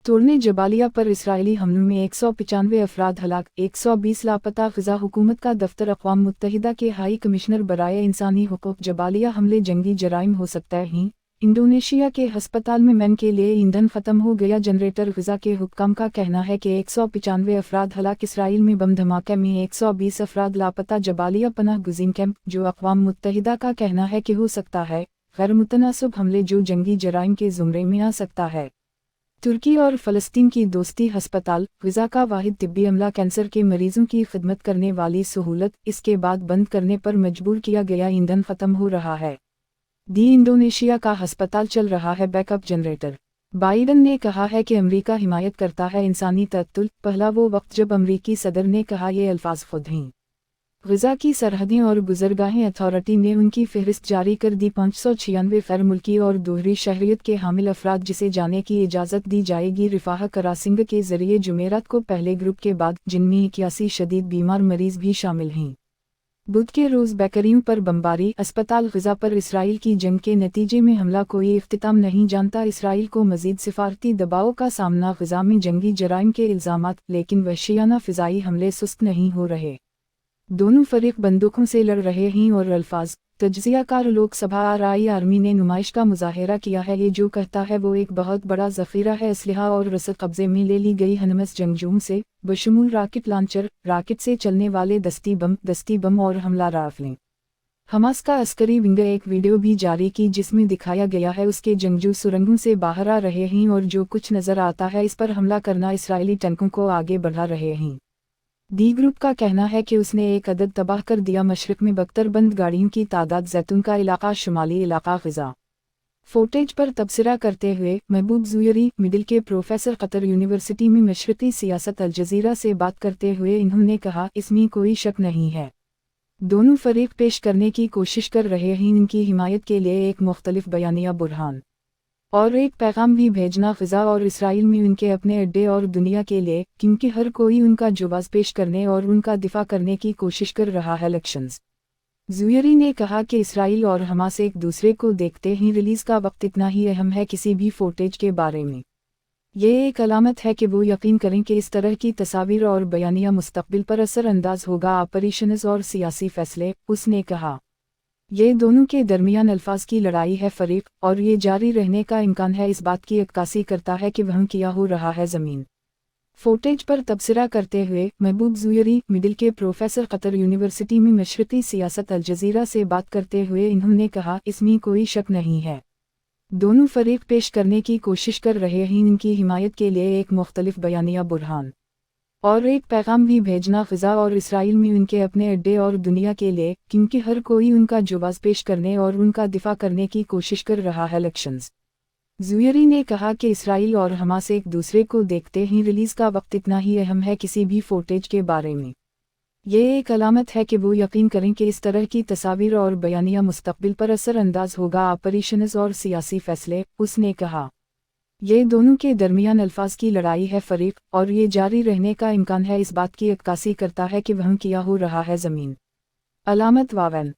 तोड़ने जबालिया पर इसराइली हमलों में 195 अफराद हलाक, 120 लापता। ग़ज़ा हुकूमत का दफ्तर अक़वाम मुत्तहिदा के हाई कमिश्नर बराए इंसानी हुकूक़ जबालिया हमले जंगी जराइम हो सकता है। इंडोनेशिया के हस्पताल में मैन के लिए ईंधन ख़त्म हो गया जनरेटर। ग़ज़ा के हुक्काम का कहना है कि 195 अफराद हलाक, इसराइल में बम धमाके में 120 अफराद लापता। जबालिया पनाह गुज़ीन कैंप, जो अक़वाम मुत्तहिदा का कहना है कि हो सकता है गैर मुतनासिब हमले जो जंगी जराइम के ज़ुमरे में आ सकता है। तुर्की और फ़लस्तीन की दोस्ती हस्पताल ग़ज़ा का वाहिद तिब्बी अमला कैंसर के मरीजों की खिदमत करने वाली सहूलत, इसके बाद बंद करने पर मजबूर किया गया। ईंधन ख़त्म हो रहा है। इंडोनेशिया का हस्पताल चल रहा है बैकअप जनरेटर। बाइडन ने कहा है कि अमेरिका हिमायत करता है इंसानी तक़त्तुल। पहला वो वक्त जब अमेरिकी सदर ने कहा ये अल्फाज खुद हैं। ग़ज़ा की सरहदें और गुज़रगाहें अथॉरिटी ने उनकी फ़हरिस्त जारी कर दी। 596 गैर मुल्की और दोहरी शहरियत के हामिल अफराद जिसे जाने की इजाज़त दी जाएगी रिफ़ाह करासिंग के ज़रिए जुमेरात को पहले ग्रुप के बाद, जिनमें 81 शदीद बीमार मरीज़ भी शामिल हैं। बुध के रोज़ बेकरियों पर बमबारी। अस्पताल ग़ज़ा पर इसराइल की जंग के नतीजे में हमला कोई इख्तिताम नहीं जानता। इसराइल को मज़ीद सिफारती दबाव का सामना। ग़ज़ा में जंगी जराइम के इल्ज़ामात, लेकिन वहशियाना फ़िज़ाई हमले सुस्त नहीं हो रहे। दोनों फरीक बंदूकों से लड़ रहे हैं और अल्फाज। तज्ज़ियाकार लोकसभा आर्मी ने नुमाइश का मुज़ाहरा किया है, ये जो कहता है वो एक बहुत बड़ा ज़ख़ीरा है असलहा और रसद कब्ज़े में ले ली गई हनमस जंगजूओं से, बशमूल रॉकेट लॉन्चर, रॉकेट से चलने वाले दस्ती बम और हमला राइफ़लें। हमास का अस्करी विंग एक वीडियो भी जारी की जिसमें दिखाया गया है उसके जंगजू सुरंगों से बाहर आ रहे हैं और जो कुछ नज़र आता है इस पर हमला करना इसराइली टैंकों को आगे बढ़ा रहे हैं। ग्रुप का कहना है कि उसने एक अदद तबाह कर दिया। मशरक़ में बख्तरबंद गाड़ियों की तादाद। जैतून का इलाका, शुमाली इलाका ग़ज़ा। फुटेज पर तबसरा करते हुए महबूब ज़ुयरी, मिडिल के प्रोफेसर, कतर यूनिवर्सिटी में मशरक़ी सियासत, अल जज़ीरा से बात करते हुए इन्होंने कहा, इसमें कोई शक नहीं है दोनों फरीक पेश करने की कोशिश कर रहे हैं इनकी हिमायत के लिए एक मुख्तलिफ बयानिया, बुरहान और एक पैगाम भी भेजना ग़ज़ा और इसराइल में उनके अपने अड्डे और दुनिया के लिए, क्योंकि हर कोई उनका जवाब पेश करने और उनका दिफा करने की कोशिश कर रहा है। इलेक्शंस। ज़ुयरी ने कहा कि इसराइल और हमास एक दूसरे को देखते हैं। रिलीज़ का वक्त इतना ही अहम है किसी भी फुटेज के बारे में। ये एक अलामत है कि वो यकीन करें कि इस तरह की तस्वीर और बयानिया मुस्तक़बिल पर असर अंदाज होगा ऑपरेशंस और सियासी फ़ैसले। उसने कहा ये दोनों के दरमियान अल्फाज की लड़ाई है फरीक, और ये जारी रहने का इम्कान है। इस बात की अक्कासी करता है कि वह क्या हो रहा है ज़मीन। फुटेज पर तबसरा करते हुए महबूब ज़ुयरी, मिडिल के प्रोफेसर, कतर यूनिवर्सिटी में मशरक़ी सियासत, अल जज़ीरा से बात करते हुए इन्होंने कहा, इसमें कोई शक नहीं है दोनों फरीक पेश करने की कोशिश कर रहे हैं इनकी हिमायत के लिए एक मुख्तलिफ बयानिया, बुरहान और एक पैगाम भी भेजना ग़ज़ा और इसराइल में उनके अपने अड्डे और दुनिया के लिए, क्योंकि हर कोई उनका जवाब पेश करने और उनका दिफा करने की कोशिश कर रहा है। इलेक्शंस। ज़ुयरी ने कहा कि इसराइल और हमास एक दूसरे को देखते हैं। रिलीज़ का वक्त इतना ही अहम है किसी भी फुटेज के बारे में। ये एक अलामत है कि वो यकीन करें कि इस तरह की तस्वीर और बयानिया मुस्तक़बिल पर असर अंदाज होगा ऑपरेशंस और सियासी फ़ैसले। उसने कहा ये दोनों के दरमियान अल्फाज की लड़ाई है फरीक, और ये जारी रहने का इम्कान है। इस बात की अक्कासी करता है कि वह क्या हो रहा है ज़मीन। अलामत वावन।